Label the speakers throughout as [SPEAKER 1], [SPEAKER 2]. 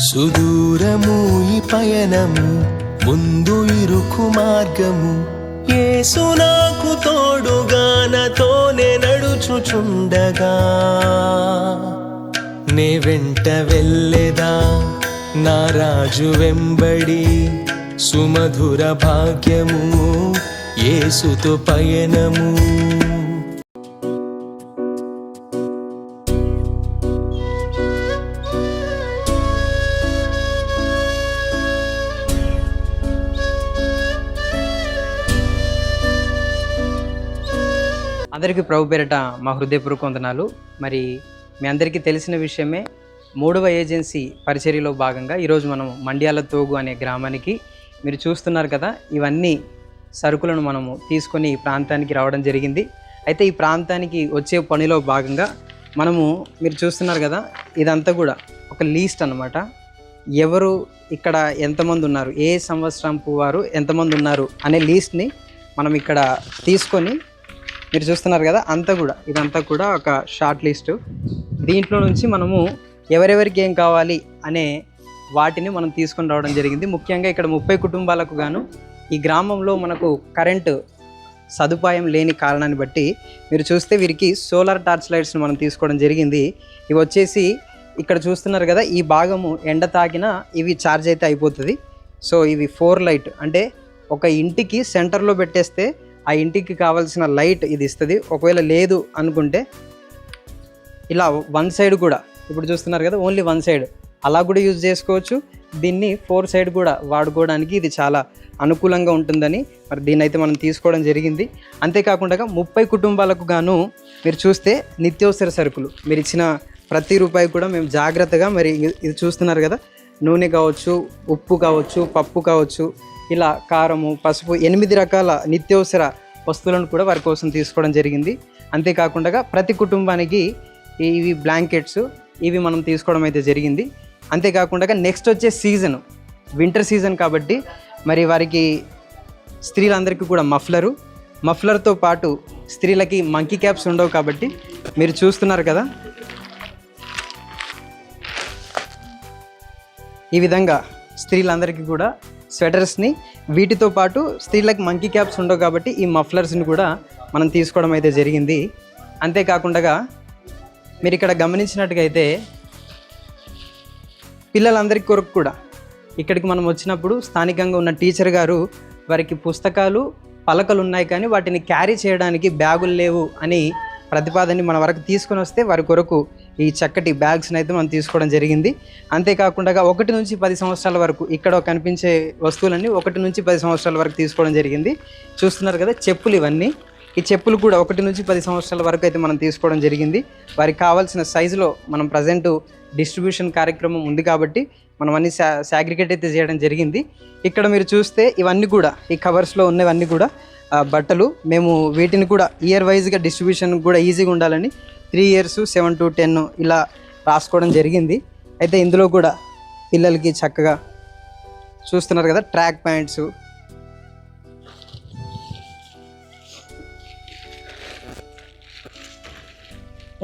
[SPEAKER 1] సుదూరము ఈ పయనము, ముందు ఇరుకు మార్గము, యేసు నాకు తోడుగా నాతోనే నడుచుచుండగా, నే వెంట వెళ్ళెదా నా రాజు వెంబడి, సుమధుర భాగ్యము యేసుతో పయనము.
[SPEAKER 2] అందరికీ ప్రభు పేరిట మా హృదయపూర్వక వందనాలు. మరి మీ అందరికీ తెలిసిన విషయమే, 3వ ఏజెన్సీ పరిచర్యలో భాగంగా ఈరోజు మనం మండ్యాల తోగు అనే గ్రామానికి, మీరు చూస్తున్నారు కదా, ఇవన్నీ సరుకులను మనము తీసుకొని ఈ ప్రాంతానికి రావడం జరిగింది. అయితే ఈ ప్రాంతానికి వచ్చే పనిలో భాగంగా మీరు చూస్తున్నారు కదా, ఇదంతా కూడా ఒక లీస్ట్ అన్నమాట. ఎవరు ఇక్కడ ఎంతమంది ఉన్నారు, ఏ సంవత్సరంపు వారు ఎంతమంది ఉన్నారు అనే లీస్ట్ని మనం ఇక్కడ తీసుకొని, మీరు చూస్తున్నారు కదా, ఇదంతా కూడా ఒక షార్ట్ లిస్టు. దీంట్లో నుంచి మనము ఎవరెవరికి ఏం కావాలి అనే వాటిని మనం తీసుకొని రావడం జరిగింది. ముఖ్యంగా ఇక్కడ 30 కుటుంబాలకు గాను ఈ గ్రామంలో మనకు కరెంటు సదుపాయం లేని కారణాన్ని బట్టి మీరు చూస్తే వీరికి సోలార్ టార్చ్ లైట్స్ని మనం తీసుకోవడం జరిగింది. ఇవి వచ్చేసి ఇక్కడ చూస్తున్నారు కదా, ఈ భాగము ఎండ తాకినా ఇవి ఛార్జ్ అయితే అయిపోతుంది. సో ఇవి 4 లైట్, అంటే ఒక ఇంటికి సెంటర్లో పెట్టేస్తే ఆ ఇంటికి కావాల్సిన లైట్ ఇది ఇస్తుంది. ఒకవేళ లేదు అనుకుంటే ఇలా 1 సైడ్ కూడా, ఇప్పుడు చూస్తున్నారు కదా, ఓన్లీ 1 సైడ్ అలా కూడా యూజ్ చేసుకోవచ్చు. దీన్ని 4 సైడ్ కూడా వాడుకోవడానికి ఇది చాలా అనుకూలంగా ఉంటుందని మరి దీన్ని అయితే మనం తీసుకోవడం జరిగింది. అంతేకాకుండా 30 కుటుంబాలకు గాను మీరు చూస్తే నిత్యావసర సరుకులు, మీరు ఇచ్చిన ప్రతి రూపాయి కూడా మేము జాగ్రత్తగా, మరి ఇది చూస్తున్నారు కదా, నూనె కావచ్చు, ఉప్పు కావచ్చు, పప్పు కావచ్చు, ఇలా కారము, పసుపు, 8 రకాల నిత్యావసర వస్తువులను కూడా వారి కోసం తీసుకోవడం జరిగింది. అంతేకాకుండా ప్రతి కుటుంబానికి ఇవి బ్లాంకెట్స్, ఇవి మనం తీసుకోవడం అయితే జరిగింది. అంతేకాకుండా నెక్స్ట్ వచ్చే సీజన్ వింటర్ సీజన్ కాబట్టి మరి వారికి స్త్రీలందరికీ కూడా మఫ్లర్తో పాటు స్త్రీలకి మంకీ క్యాప్స్ ఉండవు కాబట్టి మీరు చూస్తున్నారు కదా, ఈ విధంగా స్త్రీలందరికీ కూడా స్వెటర్స్ని, వీటితో పాటు స్త్రీలకు మంకీ క్యాప్స్ ఉండవు కాబట్టి ఈ మఫ్లర్స్ని కూడా మనం తీసుకోవడం అయితే జరిగింది. అంతేకాకుండా మీరు ఇక్కడ గమనించినట్టుగా అయితే పిల్లలందరి కొరకు కూడా ఇక్కడికి మనం వచ్చినప్పుడు స్థానికంగా ఉన్న టీచర్ గారు వారికి పుస్తకాలు, పలకలు ఉన్నాయి కానీ వాటిని క్యారీ చేయడానికి బ్యాగులు లేవు అని ప్రతిపాదనని మన వరకు తీసుకొని వస్తే వారి కొరకు ఈ చక్కటి బ్యాగ్స్ని అయితే మనం తీసుకోవడం జరిగింది. అంతేకాకుండా 1 నుంచి 10 సంవత్సరాల వరకు ఇక్కడ కనిపించే వస్తువులన్నీ 1 నుంచి 10 సంవత్సరాల వరకు తీసుకోవడం జరిగింది. చూస్తున్నారు కదా, చెప్పులు, ఇవన్నీ ఈ చెప్పులు కూడా 1 నుంచి 10 సంవత్సరాల వరకు అయితే మనం తీసుకోవడం జరిగింది. వారికి కావాల్సిన సైజులో మనం ప్రజెంట్ డిస్ట్రిబ్యూషన్ కార్యక్రమం ఉంది కాబట్టి మనం అన్ని సాగ్రిగేట్ అయితే చేయడం జరిగింది. ఇక్కడ మీరు చూస్తే ఇవన్నీ కూడా ఈ కవర్స్లో ఉన్నవన్నీ కూడా బట్టలు. మేము వీటిని కూడా ఇయర్ వైజ్గా డిస్ట్రిబ్యూషన్ కూడా ఈజీగా ఉండాలని 3 years, 7 to 10 ఇలా రాసుకోవడం జరిగింది. అయితే ఇందులో కూడా పిల్లలకి చక్కగా చూస్తున్నారు కదా, ట్రాక్ ప్యాంట్స్,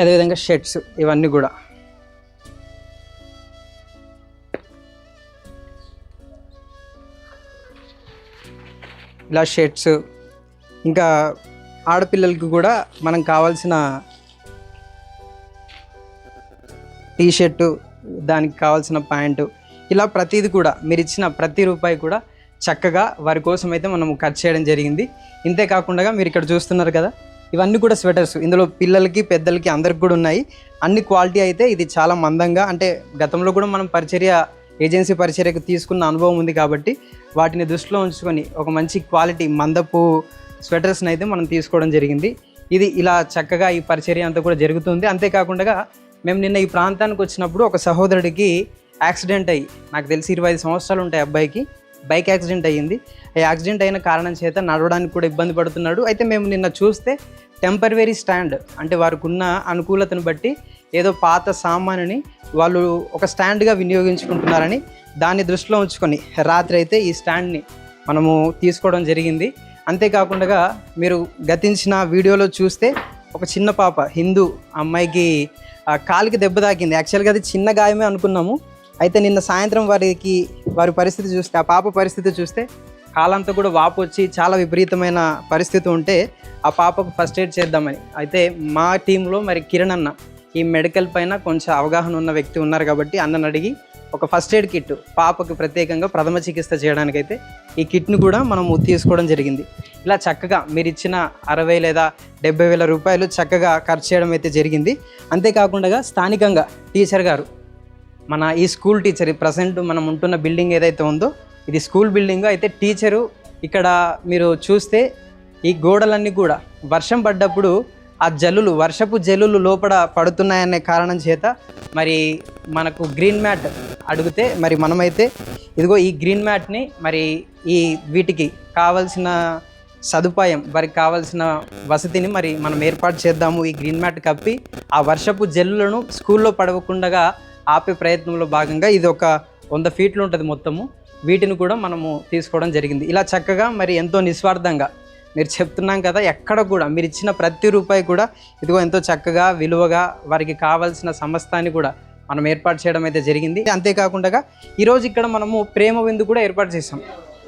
[SPEAKER 2] అదేవిధంగా షర్ట్స్, ఇవన్నీ కూడా ఇలా షర్ట్స్, ఇంకా ఆడపిల్లలకి కూడా మనం కావాల్సిన టీషర్టు, దానికి కావాల్సిన ప్యాంటు, ఇలా ప్రతిదీ కూడా మీరు ఇచ్చిన ప్రతి రూపాయి కూడా చక్కగా వారి కోసం అయితే మనం ఖర్చు చేయడం జరిగింది. ఇంతే కాకుండా మీరు ఇక్కడ చూస్తున్నారు కదా, ఇవన్నీ కూడా స్వెటర్స్. ఇందులో పిల్లలకి పెద్దలకి అందరికి కూడా ఉన్నాయి. అన్ని క్వాలిటీ అయితే ఇది చాలా మందంగా, అంటే గతంలో కూడా మనం ఏజెన్సీ పరిచర్యకు తీసుకున్న అనుభవం ఉంది కాబట్టి వాటిని దృష్టిలో ఉంచుకొని ఒక మంచి క్వాలిటీ మందపు స్వెటర్స్ని అయితే మనం తీసుకోవడం జరిగింది. ఇది ఇలా చక్కగా ఈ పరిచర్య అంతా కూడా జరుగుతుంది. అంతేకాకుండా మేము నిన్న ఈ ప్రాంతానికి వచ్చినప్పుడు ఒక సహోదరుడికి యాక్సిడెంట్ అయ్యి, నాకు తెలిసి 25 సంవత్సరాలు ఉంటాయి అబ్బాయికి, బైక్ యాక్సిడెంట్ అయ్యింది. ఆ యాక్సిడెంట్ అయిన కారణం చేత నడవడానికి కూడా ఇబ్బంది పడుతున్నాడు. అయితే మేము నిన్న చూస్తే టెంపరవరీ స్టాండ్, అంటే వారికి ఉన్న అనుకూలతను బట్టి ఏదో పాత సామానుని వాళ్ళు ఒక స్టాండ్గా వినియోగించుకుంటున్నారని దాన్ని దృష్టిలో ఉంచుకొని రాత్రి అయితే ఈ స్టాండ్ని మనము తీసుకోవడం జరిగింది. అంతేకాకుండా మీరు గతించిన వీడియోలో చూస్తే ఒక చిన్న పాప, హిందూ అమ్మాయికి కాలికి దెబ్బ తాకింది. యాక్చువల్గా అది చిన్న గాయమే అనుకున్నాము. అయితే నిన్న సాయంత్రం వారి పరిస్థితి చూస్తే, ఆ పాప పరిస్థితి చూస్తే కాలంతా కూడా వాపు వచ్చి చాలా విపరీతమైన పరిస్థితి ఉంటే ఆ పాపకు ఫస్ట్ ఎయిడ్ చేద్దామని అయితే మా టీంలో మరి కిరణ్ అన్న ఈ మెడికల్ పైన కొంచెం అవగాహన ఉన్న వ్యక్తి ఉన్నారు కాబట్టి అన్నను అడిగి ఒక ఫస్ట్ ఎయిడ్ కిట్ పాపకు ప్రత్యేకంగా ప్రథమ చికిత్స చేయడానికైతే ఈ కిట్ను కూడా మనము తీసుకోవడం జరిగింది. ఇలా చక్కగా మీరు ఇచ్చిన 60 లేదా 70,000 రూపాయలు చక్కగా ఖర్చు చేయడం అయితే జరిగింది. అంతేకాకుండా స్థానికంగా టీచర్ గారు, మన ఈ స్కూల్ టీచర్, ప్రజెంట్ మనం ఉంటున్న బిల్డింగ్ ఏదైతే ఉందో ఇది స్కూల్ బిల్డింగ్. అయితే టీచరు ఇక్కడ మీరు చూస్తే ఈ గోడలన్నీ కూడా వర్షం పడ్డప్పుడు ఆ వర్షపు జల్లులు లోపల పడుతున్నాయనే కారణం చేత మరి మనకు గ్రీన్ మ్యాట్ అడిగితే మరి మనమైతే ఇదిగో ఈ గ్రీన్ మ్యాట్ని మరి వీటికి కావాల్సిన సదుపాయం, వారికి కావాల్సిన వసతిని మరి మనం ఏర్పాటు చేద్దాము. ఈ గ్రీన్ మ్యాట్ కప్పి ఆ వర్షపు జల్లులను స్కూల్లో పడవకుండా ఆపే ప్రయత్నంలో భాగంగా ఇది ఒక 100 ఫీట్లు ఉంటుంది మొత్తము. వీటిని కూడా మనము తీసుకోవడం జరిగింది. ఇలా చక్కగా మరి ఎంతో నిస్వార్థంగా మీరు చెప్తున్నాం కదా, ఎక్కడ కూడా మీరు ఇచ్చిన ప్రతి రూపాయి కూడా ఇదిగో ఎంతో చక్కగా విలువగా వారికి కావాల్సిన సమస్తాన్ని కూడా మనం ఏర్పాటు చేయడం అయితే జరిగింది. అంతేకాకుండా ఈరోజు ఇక్కడ మనము ప్రేమ విందు కూడా ఏర్పాటు చేసాం.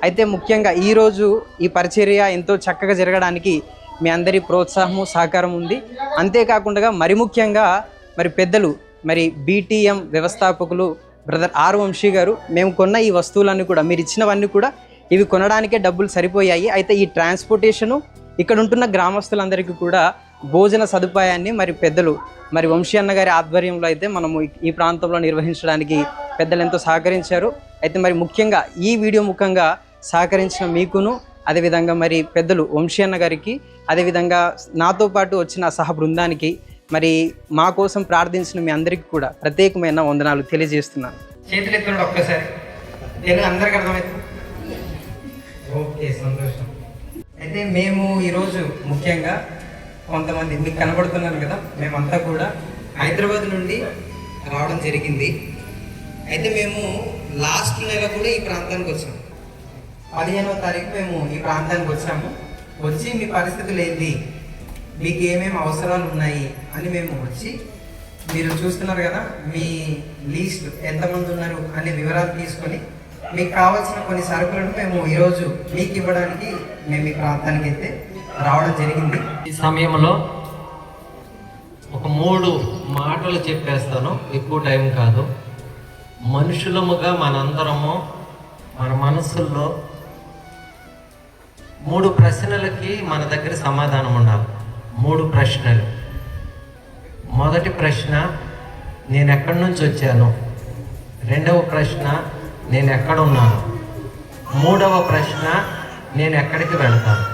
[SPEAKER 2] అయితే ముఖ్యంగా ఈరోజు ఈ పరిచర్య ఎంతో చక్కగా జరగడానికి మీ అందరి ప్రోత్సాహము సహకారం ఉంది. అంతేకాకుండా మరి ముఖ్యంగా మరి పెద్దలు, మరి BTM వ్యవస్థాపకులు బ్రదర్ ఆర్ వంశీ గారు, మేము కొన్న ఈ వస్తువులన్నీ కూడా మీరు ఇచ్చినవన్నీ కూడా ఇవి కొనడానికే డబ్బులు సరిపోయాయి. అయితే ఈ ట్రాన్స్పోర్టేషను ఇక్కడ ఉంటున్న గ్రామస్తులందరికీ కూడా భోజన సదుపాయాన్ని మరి పెద్దలు మరి వంశీ అన్న గారి ఆధ్వర్యంలో అయితే మనము ఈ ప్రాంతంలో నిర్వహించడానికి పెద్దలు ఎంతో సహకరించారు. అయితే మరి ముఖ్యంగా ఈ వీడియో ముఖంగా సహకరించిన మీకును, అదేవిధంగా మరి పెద్దలు వంశీ అన్న గారికి, అదేవిధంగా నాతో పాటు వచ్చిన సహ బృందానికి, మరి మా కోసం ప్రార్థించిన మీ అందరికీ కూడా ప్రత్యేకమైన వందనాలు తెలియజేస్తున్నాను. చేతులు ఎత్తండి ఒక్కసారి, అందరికీ అర్థమవుతుంది. ఓకే, సంతోషం. అయితే మేము ఈరోజు ముఖ్యంగా కొంతమంది మీకు కనబడుతున్నాను కదా, మేమంతా కూడా హైదరాబాద్ నుండి రావడం జరిగింది. అయితే మేము లాస్ట్ నెల కూడా ఈ ప్రాంతానికి వచ్చాము. 15వ తారీఖు మేము ఈ ప్రాంతానికి వచ్చి మీ పరిస్థితులు ఏంటి, మీకు ఏమేమి అవసరాలు ఉన్నాయి అని మేము వచ్చి, మీరు చూస్తున్నారు కదా మీ లీస్ట్ ఎంతమంది ఉన్నారు అనే వివరాలు తీసుకొని మీకు కావాల్సిన కొన్ని సరుకులను మేము ఈరోజు మీకు ఇవ్వడానికి మేము ఈ ప్రాంతానికి అయితే రావడం జరిగింది.
[SPEAKER 3] ఈ సమయంలో ఒక 3 మాటలు చెప్పేస్తాను, ఎక్కువ టైం కాదు. మనుషులముగా మనందరము మన మనసుల్లో 3 ప్రశ్నలకి మన దగ్గర సమాధానం ఉండాలి. 3 ప్రశ్నలు. మొదటి ప్రశ్న, నేను ఎక్కడి నుంచి వచ్చాను. రెండవ ప్రశ్న, నేను ఎక్కడున్నాను. మూడవ ప్రశ్న, నేను ఎక్కడికి వెళ్తాను.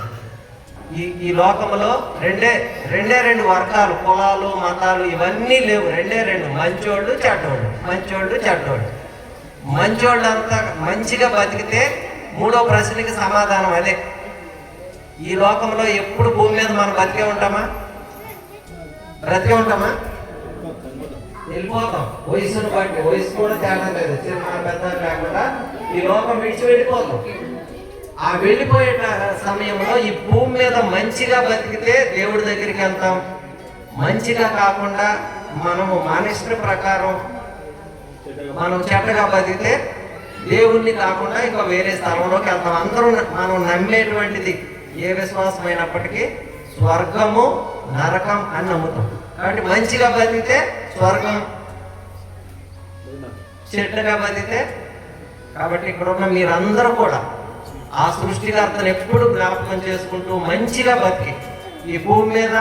[SPEAKER 3] ఈ లోకంలో రెండే 2 వర్గాలు, కులాలు, మతాలు ఇవన్నీ లేవు. 2 మంచోళ్ళు చెడ్డోళ్ళు. మంచోళ్ళంతా మంచిగా బతికితే మూడో ప్రశ్నకి సమాధానం అదే. ఈ లోకంలో ఎప్పుడు భూమి మీద మనం బ్రతికే ఉంటామా? వెళ్ళిపోతాం. వయసును బట్టి, వయసు కూడా తేడా లేదు, చిన్న పెద్ద లేకుండా ఈ లోకం విడిచి వెళ్ళిపోతాం. ఆ వెళ్ళిపోయే సమయంలో ఈ భూమి మీద మంచిగా బతికితే దేవుడి దగ్గరికి వెళ్తాం. మంచిగా కాకుండా మనము మన ఇష్ట ప్రకారం మనం చెడ్డగా బతికితే దేవుణ్ణి కాకుండా ఇంకా వేరే స్థలంలోకి వెళ్తాం. అందరూ మనం నమ్మేటువంటిది ఏ విశ్వాసమైనప్పటికీ స్వర్గము నరకం అని నమ్ముతాం. కాబట్టి మంచిగా బతికితే స్వర్గం, చెడ్డగా బతికితే కాబట్టి ఇక్కడ ఉన్న మీరందరూ కూడా ఆ సృష్టికర్తను ఎప్పుడు జ్ఞాపకం చేసుకుంటూ మంచిగా బతికి ఈ భూమి మీద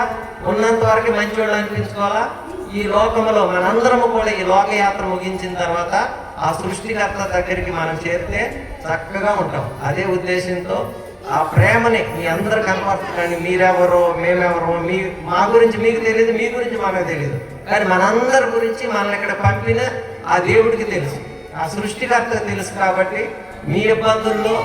[SPEAKER 3] ఉన్నంత వరకు మంచివాళ్ళు అనిపించుకోవాలా. ఈ లోకంలో మనందరము కూడా ఈ లోకయాత్ర ముగించిన తర్వాత ఆ సృష్టికర్త దగ్గరికి మనం చేరితే చక్కగా ఉంటాం. అదే ఉద్దేశంతో ఆ ప్రేమని మీ అందరూ కనపడుతున్నాండి. మీరెవరో మేమెవరో మా గురించి మీకు తెలియదు, మీ గురించి మాకు తెలియదు, కానీ మనందరి గురించి మనల్ని ఇక్కడ పంపిన ఆ దేవుడికి తెలుసు, ఆ సృష్టికర్తకు తెలుసు. కాబట్టి మీ ఇబ్బందుల్లో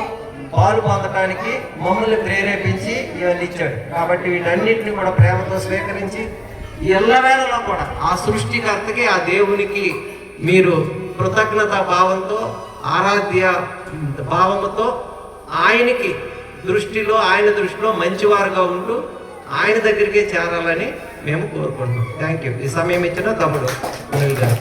[SPEAKER 3] పాలు పొందడానికి మమ్మల్ని ప్రేరేపించి ఇవన్నీ ఇచ్చాడు. కాబట్టి వీటన్నిటిని కూడా ప్రేమతో స్వీకరించి ఎల్లవేళలో కూడా ఆ సృష్టికర్తకి, ఆ దేవునికి మీరు కృతజ్ఞతా భావంతో, ఆరాధ్య భావంతో ఆయనకి ఆయన దృష్టిలో మంచివారుగా ఉంటూ ఆయన దగ్గరికే చేరాలని మేము కోరుకుంటున్నాం. Thank you. ఈ సమయం ఇచ్చిన తమ్ముడు అనిల్ గారు.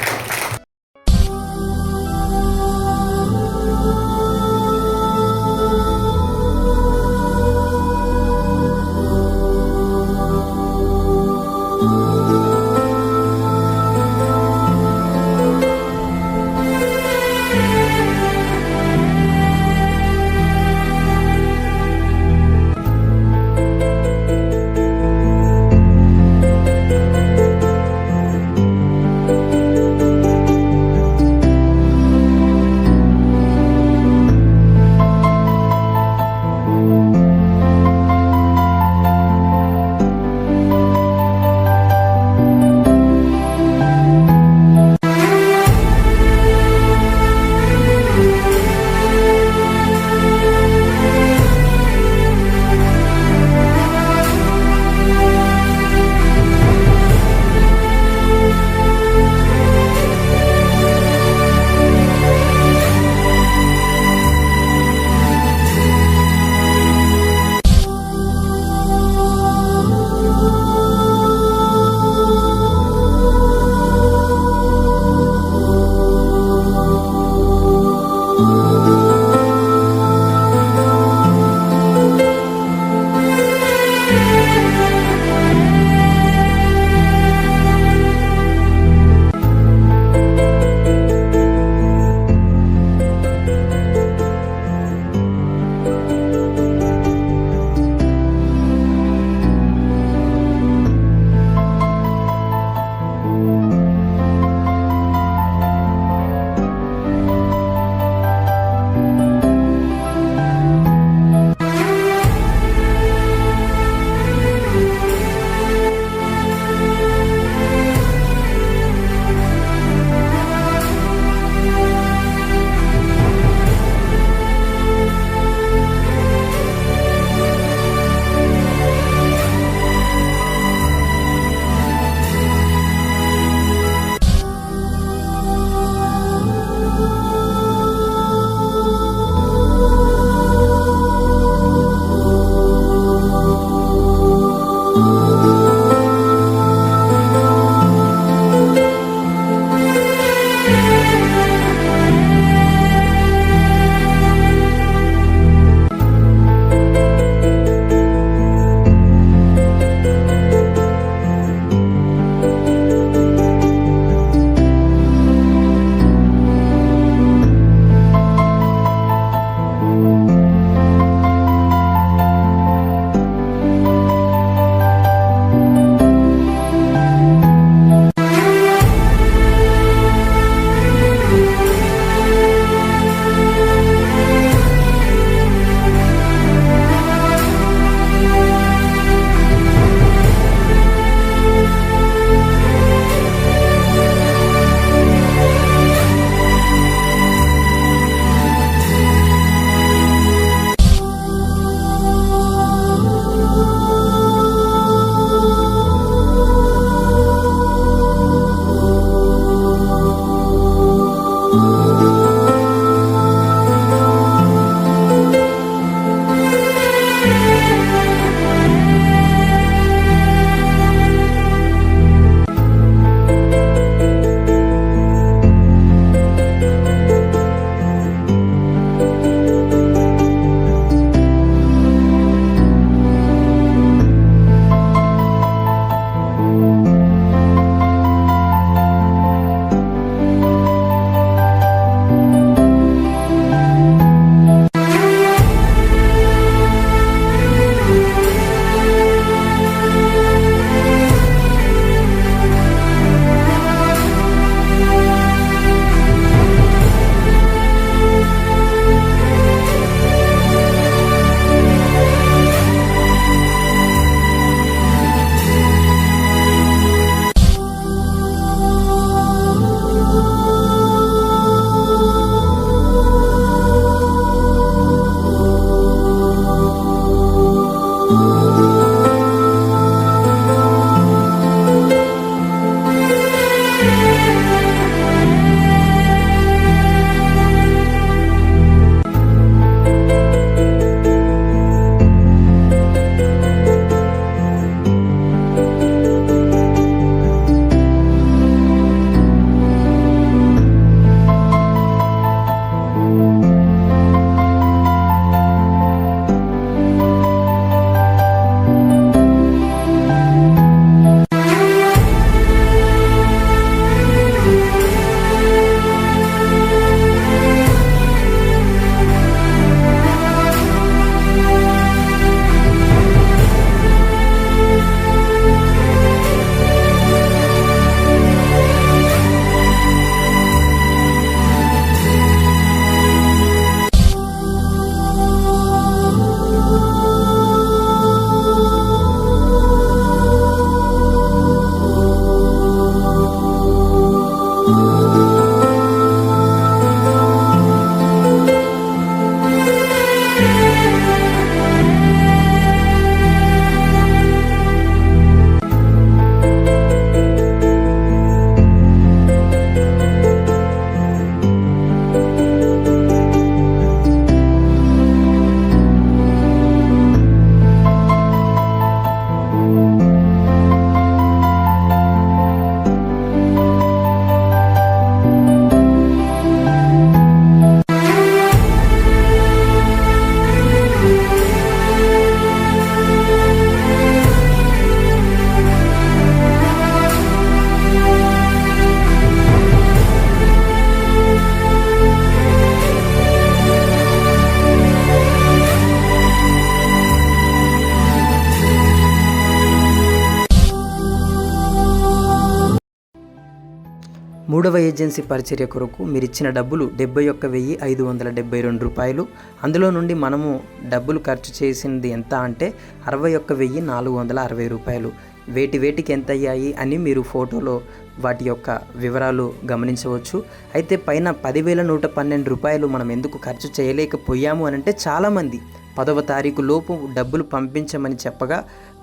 [SPEAKER 2] 3వ ఏజెన్సీ పరిచర్య కొరకు మీరు ఇచ్చిన డబ్బులు 71,572 రూపాయలు. అందులో నుండి మనము డబ్బులు ఖర్చు చేసింది ఎంత అంటే 61,460 రూపాయలు. వేటికి ఎంత అయ్యాయి అని మీరు ఫోటోలో వాటి యొక్క వివరాలు గమనించవచ్చు. అయితే పైన 10,112 రూపాయలు మనం ఎందుకు ఖర్చు చేయలేకపోయాము అని అంటే చాలామంది 10వ తారీఖు లోపు డబ్బులు పంపించమని చెప్పగా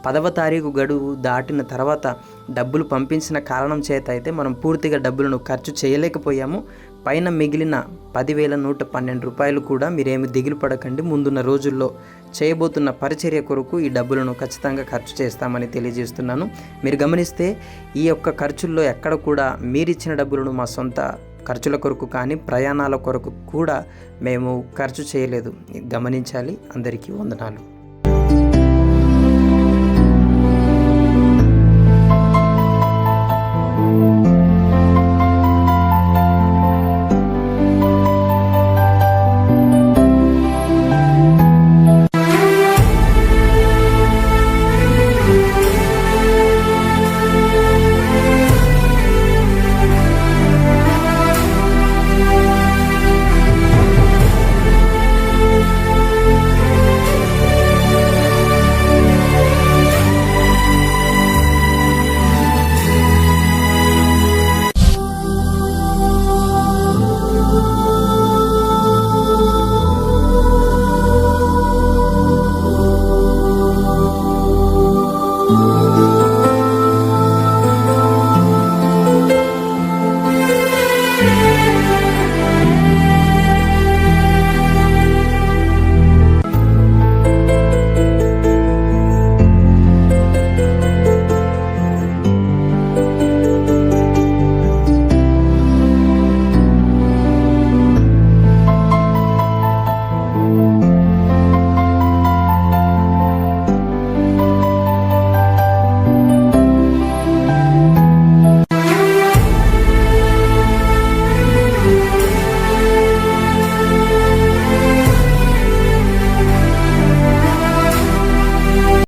[SPEAKER 2] 10వ తారీఖు గడువు దాటిన తర్వాత డబ్బులు పంపించిన కారణం చేత అయితే మనం పూర్తిగా డబ్బులను ఖర్చు చేయలేకపోయాము. పైన మిగిలిన 10,112 రూపాయలు కూడా మీరేమి దిగులు పడకండి. ముందున్న రోజుల్లో చేయబోతున్న పరిచర్య కొరకు ఈ డబ్బులను ఖచ్చితంగా ఖర్చు చేస్తామని తెలియజేస్తున్నాను. మీరు గమనిస్తే ఈ యొక్క ఖర్చుల్లో ఎక్కడ కూడా మీరిచ్చిన డబ్బులను మా సొంత ఖర్చుల కొరకు కానీ ప్రయాణాల కొరకు కూడా మేము ఖర్చు చేయలేదు. గమనించాలి. అందరికీ వందనాలు.